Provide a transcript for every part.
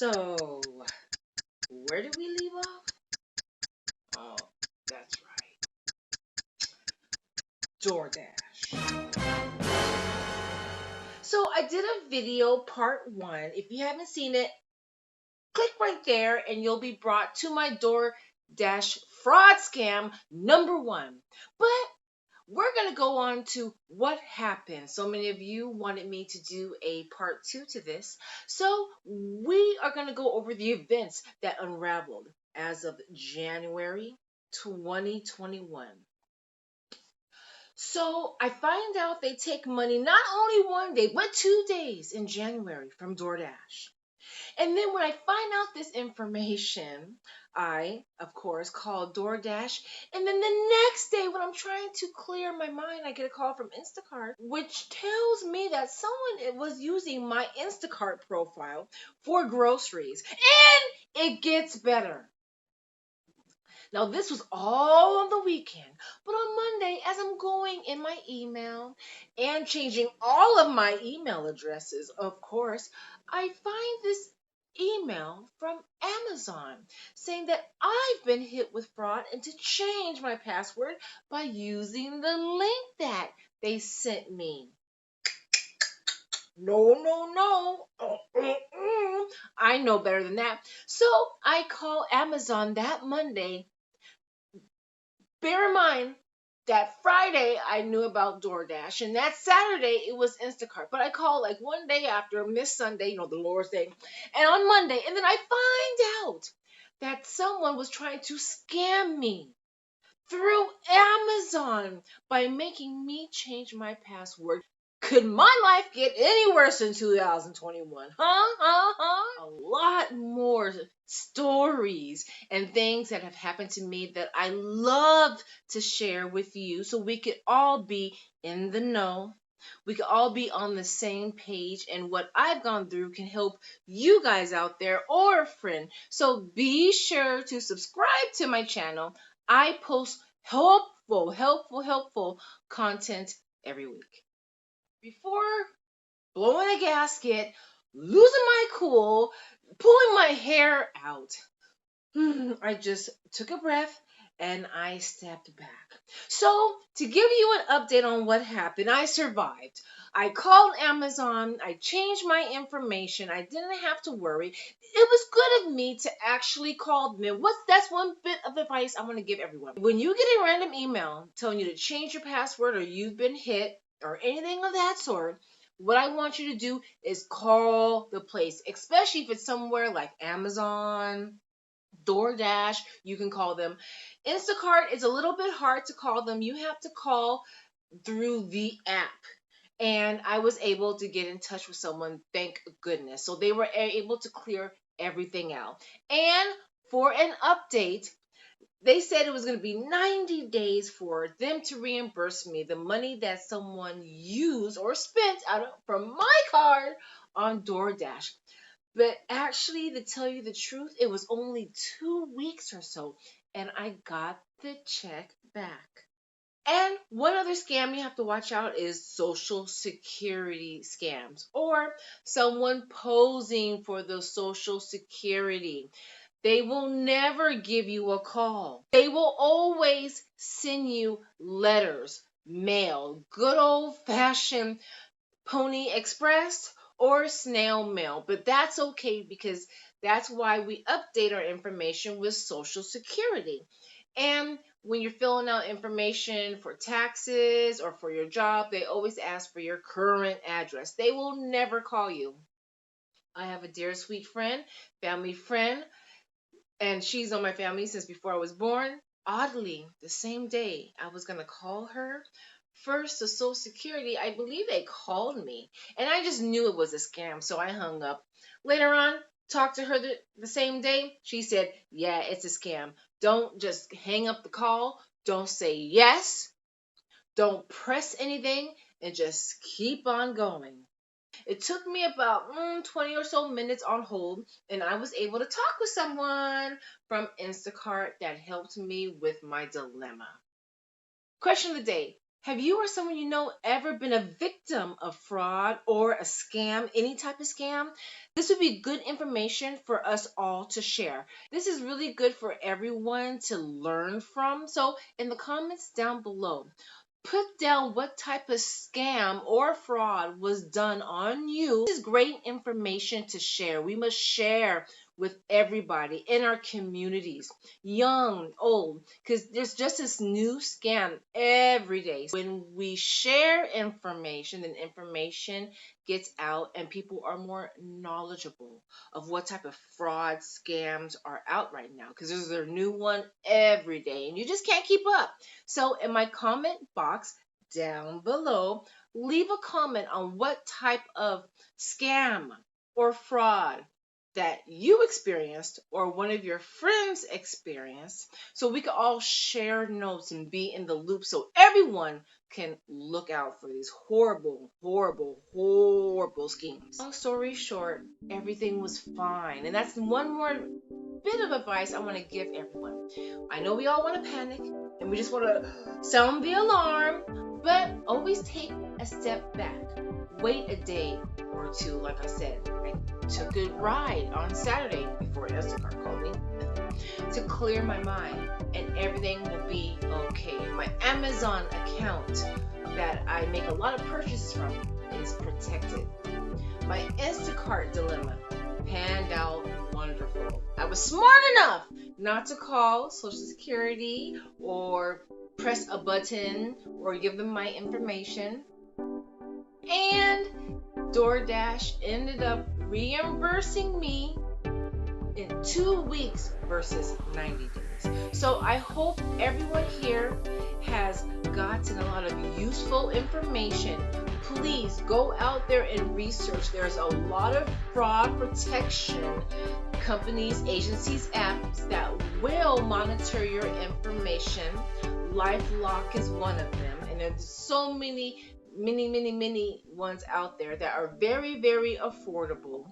So, where did we leave off? Oh, that's right. DoorDash. So, I did a video, part 1. If you haven't seen it, click right there and you'll be brought to my DoorDash fraud scam number 1. But we're going to go on to what happened. So many of you wanted me to do a part 2 to this. So we are going to go over the events that unraveled as of January 2021. So I find out they take money not only one day, but 2 days in January from DoorDash. And then when I find out this information, I, of course, call DoorDash. And then the next day, when I'm trying to clear my mind, I get a call from Instacart, which tells me that someone was using my Instacart profile for groceries. And it gets better. Now, this was all on the weekend, but on Monday, as I'm going in my email and changing all of my email addresses, of course, I find this email from Amazon saying that I've been hit with fraud and to change my password by using the link that they sent me. No, no, no. I know better than that. So I call Amazon that Monday. Bear in mind that Friday I knew about DoorDash, and that Saturday it was Instacart. But I called like one day after, Miss Sunday, the Lord's Day, and on Monday, and then I find out that someone was trying to scam me through Amazon by making me change my password. Could my life get any worse in 2021? A lot more stories and things that have happened to me that I love to share with you so we could all be in the know. We could all be on the same page, and what I've gone through can help you guys out there or a friend. So be sure to subscribe to my channel. I post helpful content every week. Before blowing a gasket, losing my cool, pulling my hair out, I just took a breath and I stepped back. So, to give you an update on what happened, I survived. I called Amazon, I changed my information, I didn't have to worry. It was good of me to actually call them. That's one bit of advice I want to give everyone. When you get a random email telling you to change your password or you've been hit or anything of that sort, what I want you to do is call the place, especially if it's somewhere like Amazon, DoorDash, you can call them. Instacart is a little bit hard to call them. You have to call through the app. And I was able to get in touch with someone, thank goodness. So they were able to clear everything out. And for an update, they said it was going to be 90 days for them to reimburse me the money that someone used or spent from my card on DoorDash. But actually, to tell you the truth, it was only 2 weeks or so, and I got the check back. And one other scam you have to watch out is Social Security scams or someone posing for the Social Security. They will never give you a call. They will always send you letters, mail, good old-fashioned Pony Express or snail mail. But that's okay because that's why we update our information with Social Security. And when you're filling out information for taxes or for your job, they always ask for your current address. They will never call you. I have a dear sweet friend, family friend, and she's on my family since before I was born. Oddly, the same day I was going to call her, first to Social Security, I believe they called me. And I just knew it was a scam, so I hung up. Later on, talked to her the same day. She said, yeah, it's a scam. Don't just hang up the call. Don't say yes. Don't press anything. And just keep on going. It took me about 20 or so minutes on hold, and I was able to talk with someone from Instacart that helped me with my dilemma. Question of the day. Have you or someone you know ever been a victim of fraud or a scam, any type of scam? This would be good information for us all to share. This is really good for everyone to learn from. So, in the comments down below, put down what type of scam or fraud was done on you. This is great information to share. We must share with everybody in our communities, young, old, because there's just this new scam every day. When we share information, then information gets out and people are more knowledgeable of what type of fraud scams are out right now, because there's a new one every day and you just can't keep up. So in my comment box down below, leave a comment on what type of scam or fraud that you experienced or one of your friends experienced, so we can all share notes and be in the loop so everyone can look out for these horrible, horrible, horrible schemes. Long story short, everything was fine. And that's one more bit of advice I want to give everyone. I know we all want to panic and we just want to sound the alarm, but always take a step back. Wait a day or two, like I said. I took a ride on Saturday before Instacart called me to clear my mind, and everything will be okay. My Amazon account that I make a lot of purchases from is protected. My Instacart dilemma panned out wonderful. I was smart enough not to call Social Security or press a button or give them my information. And DoorDash ended up reimbursing me in 2 weeks versus 90 days. So I hope everyone here has gotten a lot of useful information. Please go out there and research. There's a lot of fraud protection companies, agencies, apps that will monitor your information. LifeLock is one of them, and there's so many ones out there that are very, very affordable.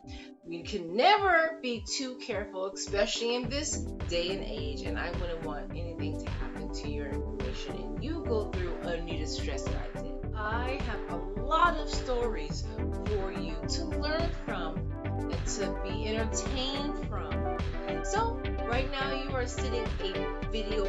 You can never be too careful, especially in this day and age, and I wouldn't want anything to happen to your information and you go through any distress that I did. I have a lot of stories for you to learn from and to be entertained from. So right now you are sitting a video